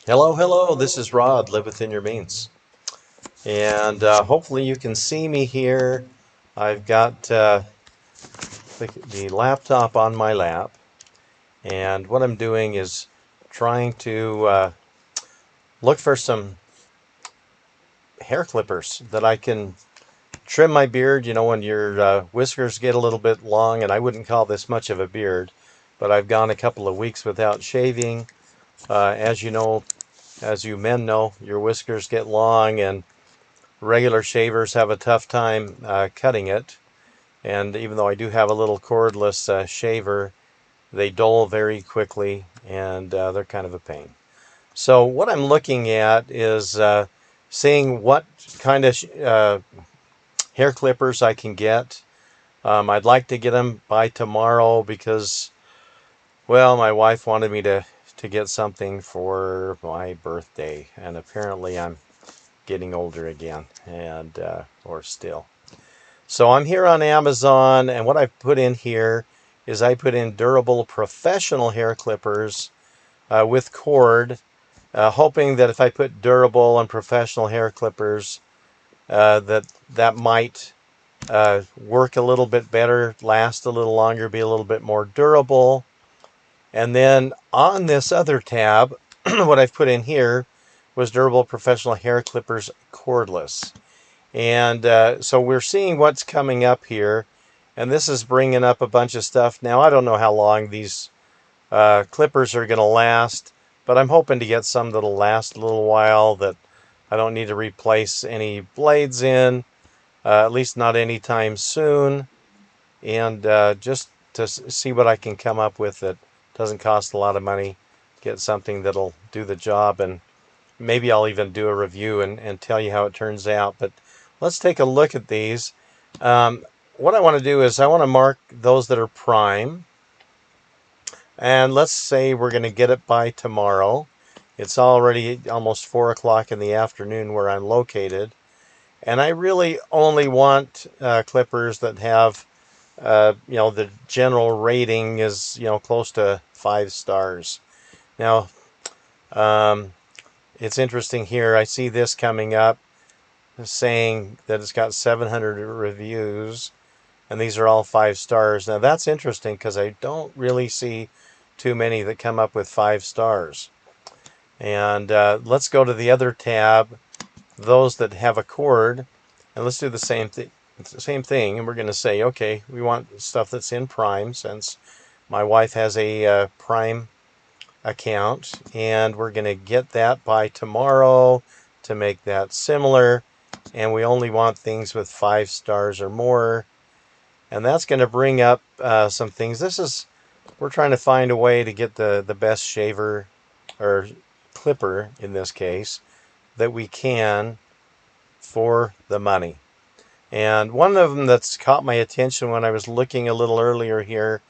Hello, hello. This is Rod, Live Within Your Means. And hopefully you can see me here. I've got the laptop on my lap. And what I'm doing is trying to look for some hair clippers that I can trim my beard. You know, when your whiskers get a little bit long, and I wouldn't call this much of a beard, but I've gone a couple of weeks without shaving. As you know, as you men know, your whiskers get long and regular shavers have a tough time cutting it. And even though I do have a little cordless shaver, they dull very quickly and they're kind of a pain. So what I'm looking at is seeing what kind of hair clippers I can get. I'd like to get them by tomorrow because, well, my wife wanted me to get something for my birthday, and apparently I'm getting older again, and or still. So I'm here on Amazon, and what I've put in here is I put in durable professional hair clippers with cord, hoping that if I put durable and professional hair clippers, that might work a little bit better, last a little longer, be a little bit more durable. And then on this other tab, what I've put in here was durable professional hair clippers cordless. And so we're seeing what's coming up here. And this is bringing up a bunch of stuff. Now, I don't know how long these clippers are going to last, but I'm hoping to get some that'll last a little while, that I don't need to replace any blades in, at least not anytime soon. And just to see what I can come up with that doesn't cost a lot of money, get something that'll do the job, and maybe I'll even do a review and tell you how it turns out. But let's take a look at these. What I want to do is I want to mark those that are prime. And let's say we're going to get it by tomorrow. It's already almost 4 o'clock in the afternoon where I'm located. And I really only want clippers that have, the general rating is, close to 5 stars. Now, um, it's interesting here. I see this coming up saying that it's got 700 reviews, and these are all 5 stars. Now, that's interesting because I don't really see too many that come up with 5 stars. And let's go to the other tab, those that have a cord, and let's do the same thing. It's the same thing, and we're going to say, okay, we want stuff that's in Prime, since my wife has a Prime account, and we're going to get that by tomorrow to make that similar. And we only want things with 5 stars or more, and that's going to bring up some things. We're trying to find a way to get the best shaver, or clipper in this case, that we can for the money. And one of them that's caught my attention when I was looking a little earlier here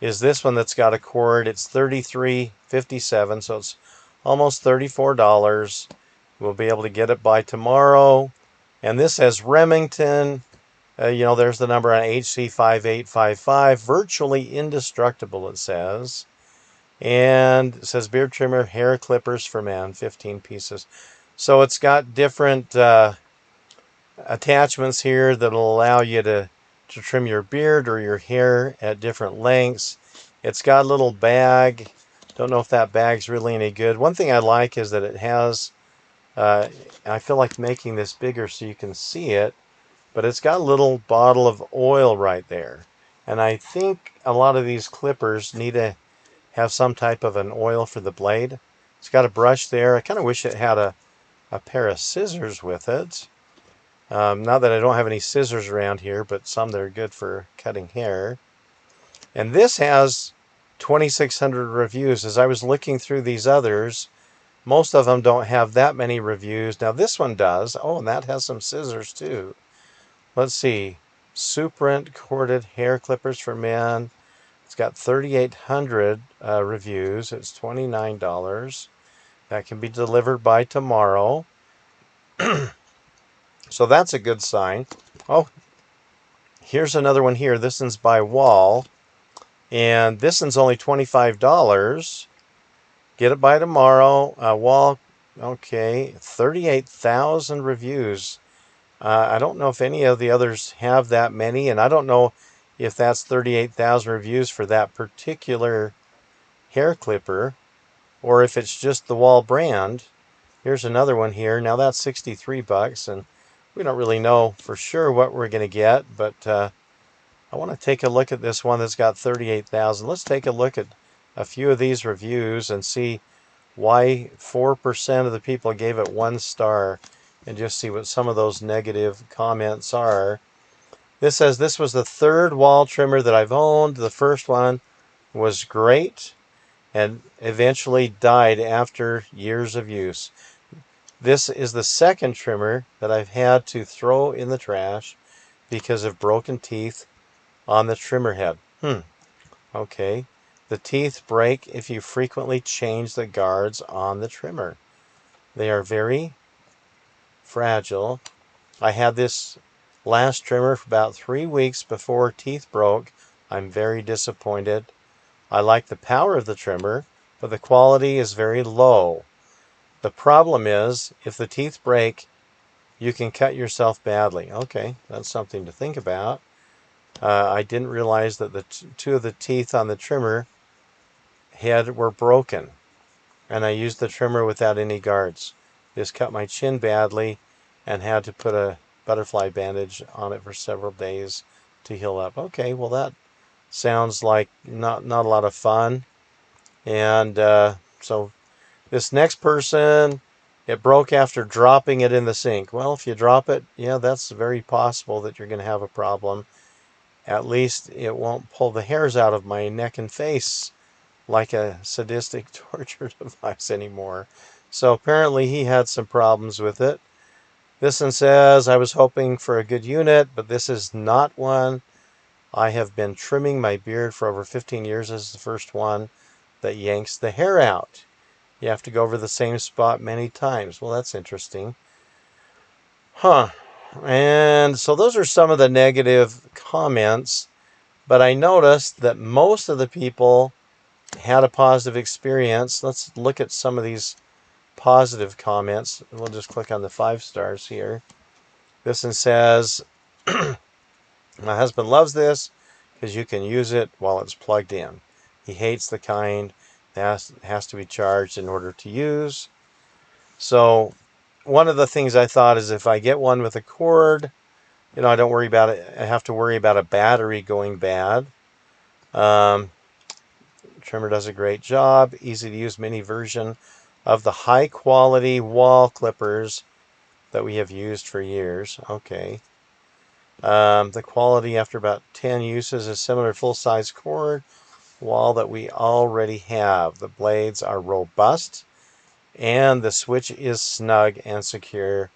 is this one that's got a cord. It's $33.57, so it's almost $34. We'll be able to get it by tomorrow. And this has Remington. There's the number on HC5855. Virtually indestructible, it says. And it says beard trimmer, hair clippers for men, 15 pieces. So it's got different attachments here that'll allow you to trim your beard or your hair at different lengths. It's got a little bag. Don't know if that bag's really any good. One thing I like is that it has, I feel like making this bigger so you can see it, but it's got a little bottle of oil right there. And I think a lot of these clippers need to have some type of an oil for the blade. It's got a brush there. I kind of wish it had a pair of scissors with it. Not that I don't have any scissors around here, but some that are good for cutting hair. And this has 2,600 reviews. As I was looking through these others, most of them don't have that many reviews. Now this one does. Oh, and that has some scissors too. Let's see. Suprint corded hair clippers for men. It's got 3,800 reviews. It's $29. That can be delivered by tomorrow. So that's a good sign. Oh, here's another one here. This one's by Wall. And this one's only $25. Get it by tomorrow. Wall, okay, 38,000 reviews. I don't know if any of the others have that many, and I don't know if that's 38,000 reviews for that particular hair clipper, or if it's just the Wall brand. Here's another one here. Now that's 63 bucks, and we don't really know for sure what we're going to get, but I want to take a look at this one that's got 38,000. Let's take a look at a few of these reviews and see why 4% of the people gave it 1 star, and just see what some of those negative comments are. This says, this was the third wall trimmer that I've owned. The first one was great and eventually died after years of use. This is the second trimmer that I've had to throw in the trash because of broken teeth on the trimmer head. Okay. The teeth break if you frequently change the guards on the trimmer. They are very fragile. I had this last trimmer for about 3 weeks before teeth broke. I'm very disappointed. I like the power of the trimmer, but the quality is very low. The problem is, if the teeth break, you can cut yourself badly. Okay, that's something to think about. I didn't realize that the two of the teeth on the trimmer head were broken, and I used the trimmer without any guards. This cut my chin badly and had to put a butterfly bandage on it for several days to heal up. Okay, well that sounds like not a lot of fun. And so this next person, it broke after dropping it in the sink. Well, if you drop it, yeah, that's very possible that you're going to have a problem. At least it won't pull the hairs out of my neck and face like a sadistic torture device anymore. So apparently he had some problems with it. This one says, I was hoping for a good unit, but this is not one. I have been trimming my beard for over 15 years. This is the first one that yanks the hair out. You have to go over the same spot many times. Well, that's interesting. And so those are some of the negative comments, but I noticed that most of the people had a positive experience. Let's look at some of these positive comments. We'll just click on the 5 stars here. This one says, my husband loves this because you can use it while it's plugged in. He hates the kind that has to be charged in order to use. So one of the things I thought is, if I get one with a cord, I don't worry about it. I have to worry about a battery going bad. Trimmer does a great job. Easy to use mini version of the high quality wall clippers that we have used for years. Okay. The quality after about 10 uses is similar to full-size cord wall that we already have. The blades are robust and the switch is snug and secure.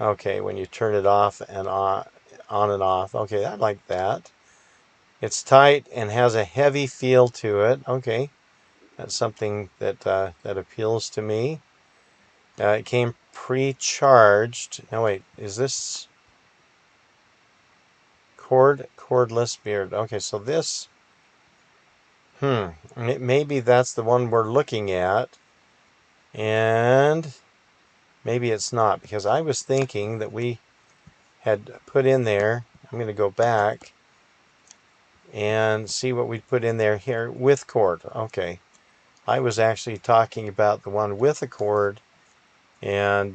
Okay, when you turn it off and on and off. Okay, I like that. It's tight and has a heavy feel to it. Okay, that's something that that appeals to me. It came pre-charged. Now wait, is this cordless beard? Okay, so this, maybe that's the one we're looking at, and maybe it's not, because I was thinking that we had put in there. I'm going to go back and see what we put in there here with cord. Okay, I was actually talking about the one with a cord, and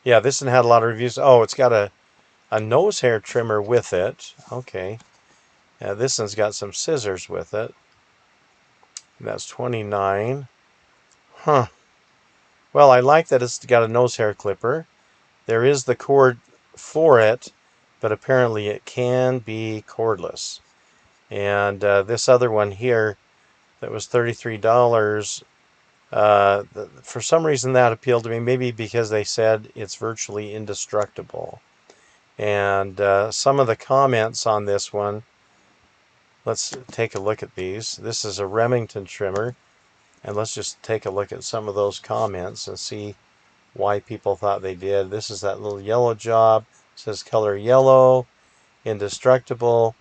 yeah, this one had a lot of reviews. Oh, it's got a nose hair trimmer with it. Okay, this one's got some scissors with it. That's 29. Well, I like that it's got a nose hair clipper. There is the cord for it, but apparently it can be cordless. And this other one here that was $33, for some reason that appealed to me, maybe because they said it's virtually indestructible. And some of the comments on this one, let's take a look at these. This is a Remington trimmer, and let's just take a look at some of those comments and see why people thought they did. This is that little yellow job. It says color yellow, indestructible.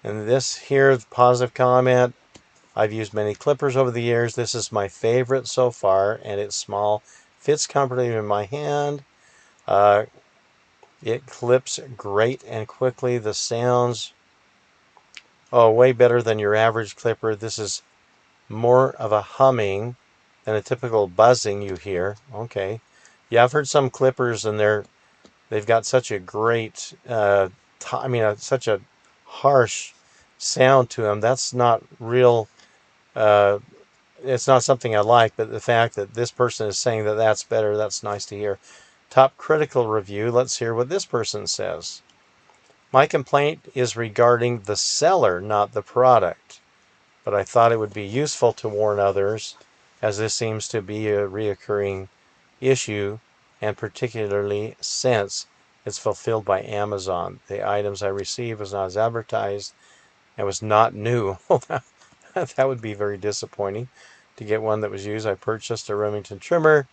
And this here, the positive comment, I've used many clippers over the years. This is my favorite so far, and it's small, fits comfortably in my hand. It clips great and quickly. The sounds, oh, way better than your average clipper. This is more of a humming than a typical buzzing you hear. Okay. Yeah, I've heard some clippers and they've got such a great, such a harsh sound to them. That's not real. Uh, it's not something I like, but the fact that this person is saying that that's better, that's nice to hear. Top critical review. Let's hear what this person says. My complaint is regarding the seller, not the product, but I thought it would be useful to warn others, as this seems to be a reoccurring issue, and particularly since it's fulfilled by Amazon. The items I received was not as advertised and was not new. That would be very disappointing to get one that was used. I purchased a Remington trimmer.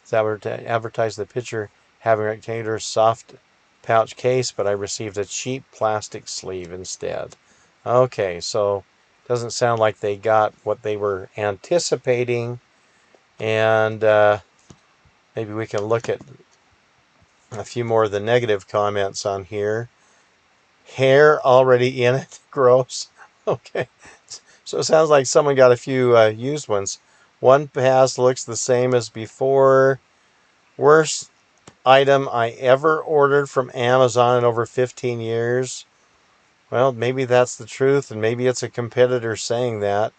It's advertised the picture having a rectangular soft pouch case, but I received a cheap plastic sleeve instead. Okay, so doesn't sound like they got what they were anticipating, and maybe we can look at a few more of the negative comments on here. Hair already in it. Gross. Okay. So it sounds like someone got a few used ones. One pass looks the same as before. Worst item I ever ordered from Amazon in over 15 years. Well, maybe that's the truth, and maybe it's a competitor saying that,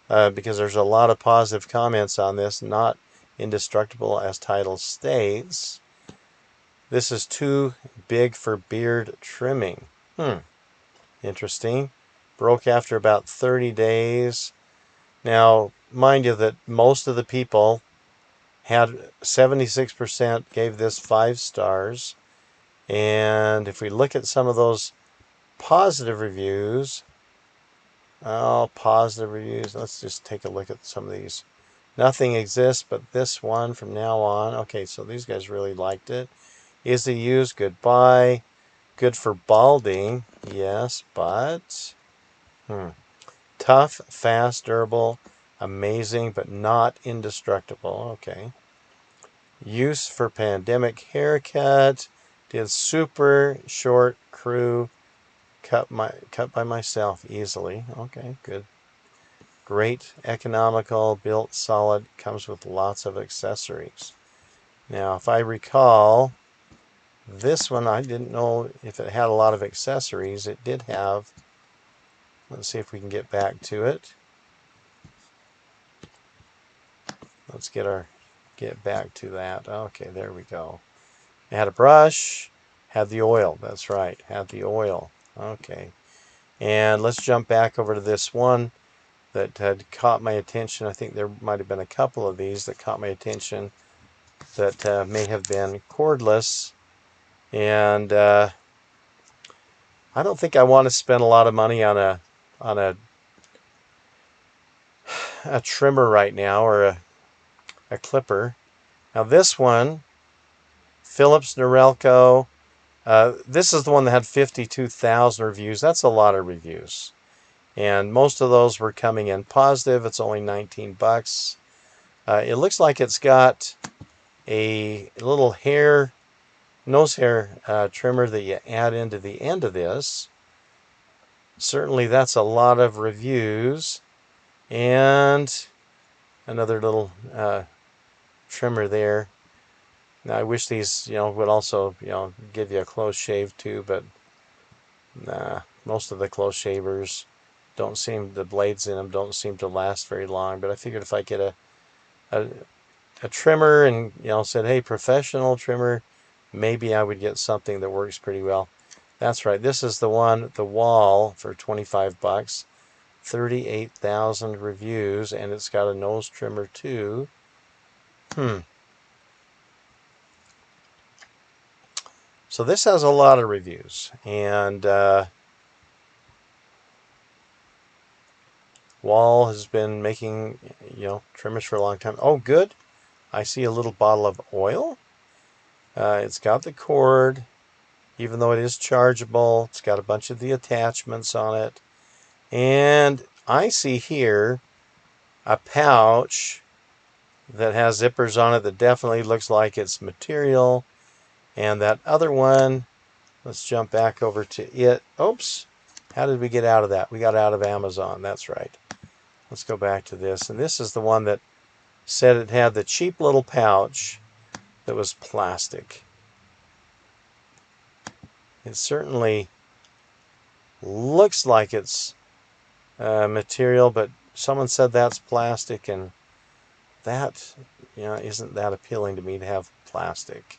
because there's a lot of positive comments on this. Not indestructible as title states. This is too big for beard trimming. Interesting. Broke after about 30 days. Now, mind you that most of the people had 76% gave this 5 stars. And if we look at some of those positive reviews, let's just take a look at some of these. Nothing exists but this one from now on. Okay, so these guys really liked it. Easy to use, goodbye. Good for balding, yes, but tough, fast, durable, amazing, but not indestructible. Okay. Use for pandemic haircut. Did super short crew. Cut by myself easily. Okay, good. Great, economical, built solid, comes with lots of accessories. Now, if I recall, this one I didn't know if it had a lot of accessories. It did have. Let's see if we can get back to it. Let's get back to that. Okay, there we go. It had a brush, had the oil. That's right, had the oil. Okay. And let's jump back over to this one that had caught my attention. I think there might have been a couple of these that caught my attention that may have been cordless. And I don't think I want to spend a lot of money on a trimmer right now, or a clipper. Now this one, Phillips Norelco, this is the one that had 52,000 reviews. That's a lot of reviews. And most of those were coming in positive. It's only 19 bucks. It looks like it's got a little nose hair trimmer that you add into the end of this. Certainly that's a lot of reviews. And another little trimmer there. Now I wish these, would also, give you a close shave too, but nah, most of the close shavers the blades in them don't seem to last very long. But I figured if I get a trimmer and, said, hey, professional trimmer, maybe I would get something that works pretty well. That's right. This is the one, the Wall, for 25 bucks. 38,000 reviews, and it's got a nose trimmer too. So this has a lot of reviews, and Wall has been making, trimmers for a long time. Oh, good. I see a little bottle of oil. It's got the cord, even though it is chargeable. It's got a bunch of the attachments on it. And I see here a pouch that has zippers on it that definitely looks like it's material. And that other one, let's jump back over to it. Oops. How did we get out of that? We got out of Amazon. That's right. Let's go back to this. And this is the one that said it had the cheap little pouch that was plastic. It certainly looks like it's material, but someone said that's plastic, and that, isn't that appealing to me to have plastic.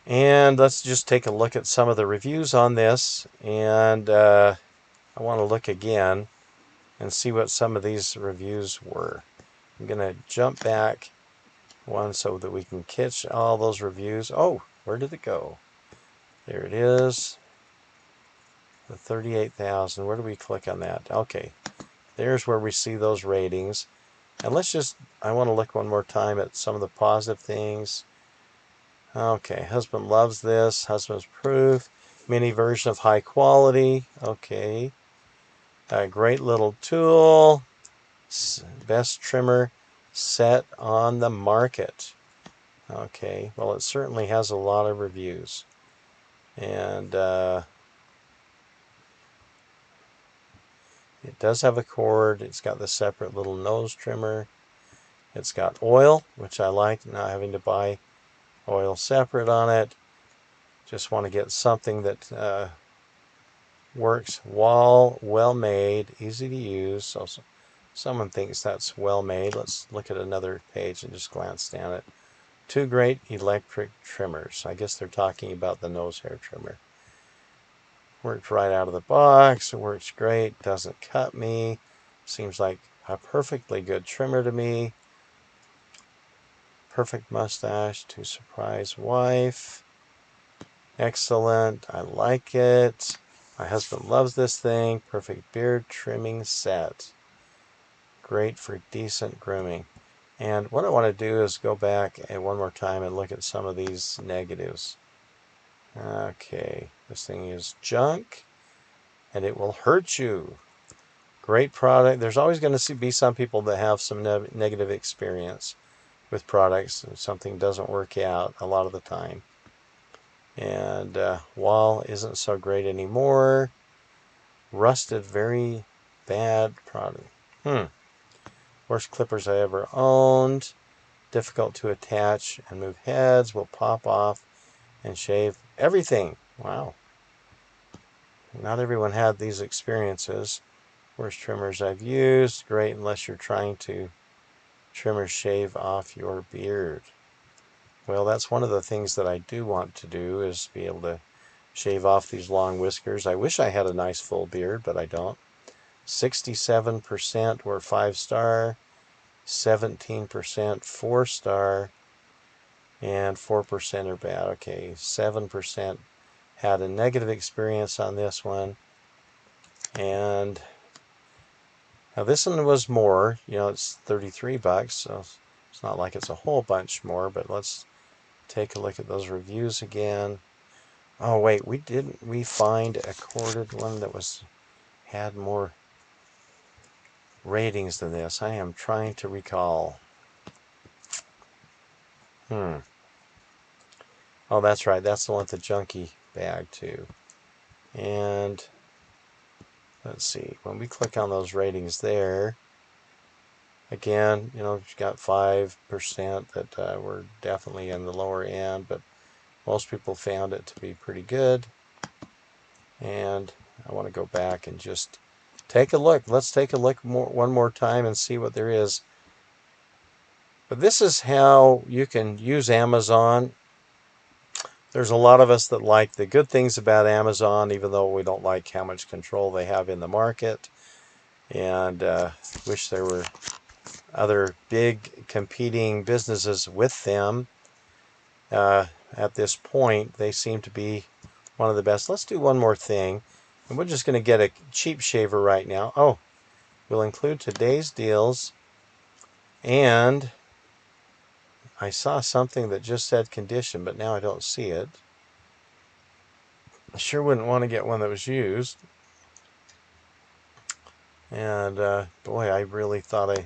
And let's just take a look at some of the reviews on this, and I want to look again and see what some of these reviews were. I'm going to jump back one so that we can catch all those reviews. Oh, where did it go? There it is. The 38,000. Where do we click on that? Okay. There's where we see those ratings. And I want to look one more time at some of the positive things. Okay, husband loves this. Husband's proof. Mini version of high quality. Okay. A great little tool. Best trimmer set on the market. Okay, well, it certainly has a lot of reviews. And it does have a cord. It's got the separate little nose trimmer. It's got oil, which I like, not having to buy oil separate on it. Just want to get something that works well made, easy to use. So someone thinks that's well made. Let's look at another page and just glance down it. 2 great electric trimmers. I guess they're talking about the nose hair trimmer. Works right out of the box. It works great. Doesn't cut me. Seems like a perfectly good trimmer to me. Perfect mustache to surprise wife. Excellent. I like it. My husband loves this thing. Perfect beard trimming set. Great for decent grooming. And what I want to do is go back one more time and look at some of these negatives. Okay, this thing is junk and it will hurt you. Great product. There's always going to be some people that have some negative experience with products and something doesn't work out a lot of the time. And wall isn't so great anymore. Rusted, very bad product. Worst clippers I ever owned. Difficult to attach and move heads. Will pop off and shave everything. Wow. Not everyone had these experiences. Worst trimmers I've used. Great unless you're trying to trim or shave off your beard. Well, that's one of the things that I do want to do, is be able to shave off these long whiskers. I wish I had a nice full beard, but I don't. 67% were 5-star, 17% 4-star, and 4% are bad. Okay, 7% had a negative experience on this one. And now this one was more, it's 33 bucks, so it's not like it's a whole bunch more, but let's take a look at those reviews again. Oh wait, we find a corded one that had more ratings than this? I am trying to recall. Oh, that's right. That's the one with the junky bag too. And let's see. When we click on those ratings there, again, you've got 5% that were definitely in the lower end, but most people found it to be pretty good. And I want to go back and just take a look. Let's take a look one more time and see what there is. But this is how you can use Amazon. There's a lot of us that like the good things about Amazon, even though we don't like how much control they have in the market, and wish there were other big competing businesses with them. At this point, they seem to be one of the best. Let's do one more thing, and we're just going to get a cheap shaver right now. Oh, we'll include today's deals, and I saw something that just said condition, but now I don't see it. I sure wouldn't want to get one that was used. And boy, I really thought I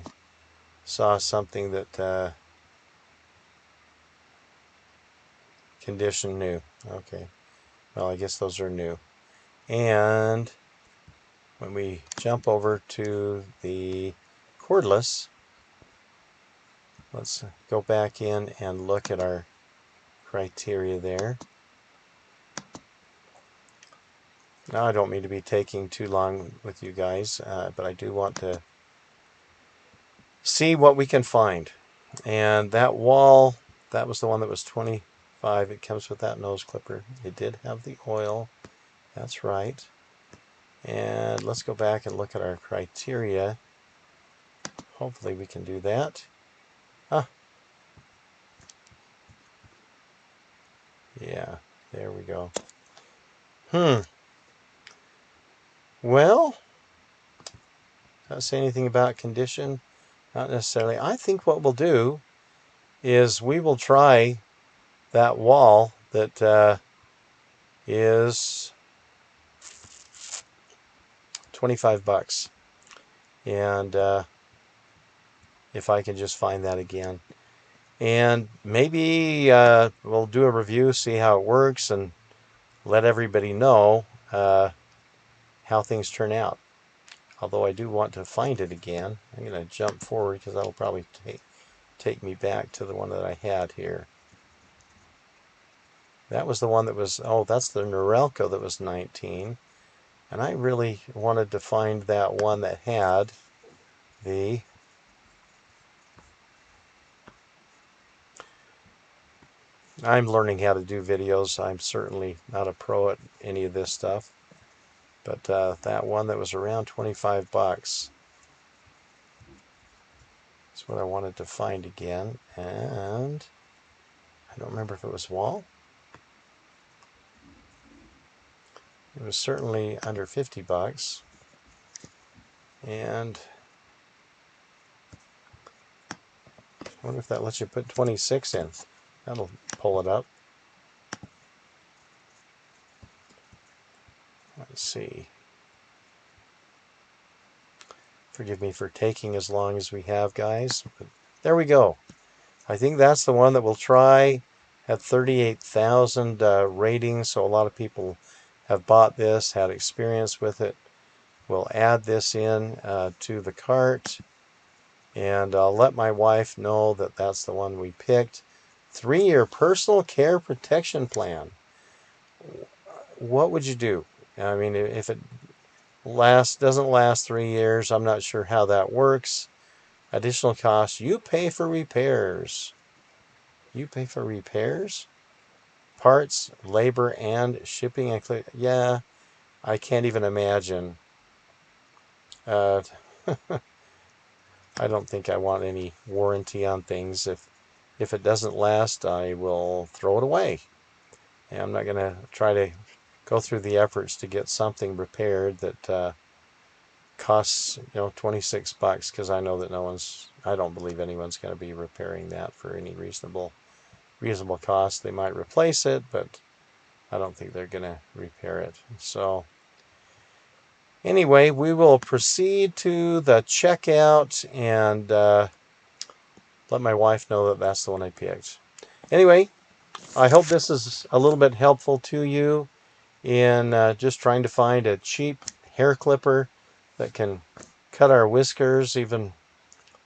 saw something that condition new. Okay, well, I guess those are new. And when we jump over to the cordless, let's go back in and look at our criteria there. Now, I don't mean to be taking too long with you guys, but I do want to see what we can find. And that wall, that was the one that was 25. It comes with that nose clipper. It did have the oil. That's right. And let's go back and look at our criteria. Hopefully we can do that. Ah, yeah, there we go. Well, not say anything about condition. Not necessarily. I think what we'll do is we will try that wall that is 25 bucks. And if I can just find that again. And maybe we'll do a review, see how it works, and let everybody know how things turn out. Although I do want to find it again. I'm going to jump forward because that'll probably take me back to the one that I had here. That was the one that was, oh, that's the Norelco that was 19. And I really wanted to find that one that had the I'm learning how to do videos. I'm certainly not a pro at any of this stuff. But that one that was around 25 bucks is what I wanted to find again. And I don't remember if it was wall. It was certainly under 50 bucks. And I wonder if that lets you put 26 in. That'll pull it up. Let's see. Forgive me for taking as long as we have, guys. But there we go. I think that's the one that we'll try. Had 38,000 ratings, so a lot of people have bought this, had experience with it. We'll add this in to the cart, and I'll let my wife know that that's the one we picked. 3-year personal care protection plan. What would you do? I mean, if it doesn't last 3 years, I'm not sure how that works. Additional costs, you pay for repairs. You pay for repairs? Parts, labor, and shipping. Yeah, I can't even imagine. Uh, I don't think I want any warranty on things. If it doesn't last, I will throw it away. And I'm not going to try to go through the efforts to get something repaired that costs 26 bucks, because I know that I don't believe anyone's going to be repairing that for any reasonable cost. They might replace it, but I don't think they're going to repair it. So anyway, we will proceed to the checkout and let my wife know that that's the one I picked. Anyway, I hope this is a little bit helpful to you in just trying to find a cheap hair clipper that can cut our whiskers, even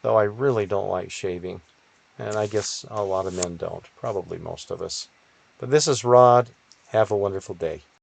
though I really don't like shaving. And I guess a lot of men don't, probably most of us. But this is Rod. Have a wonderful day.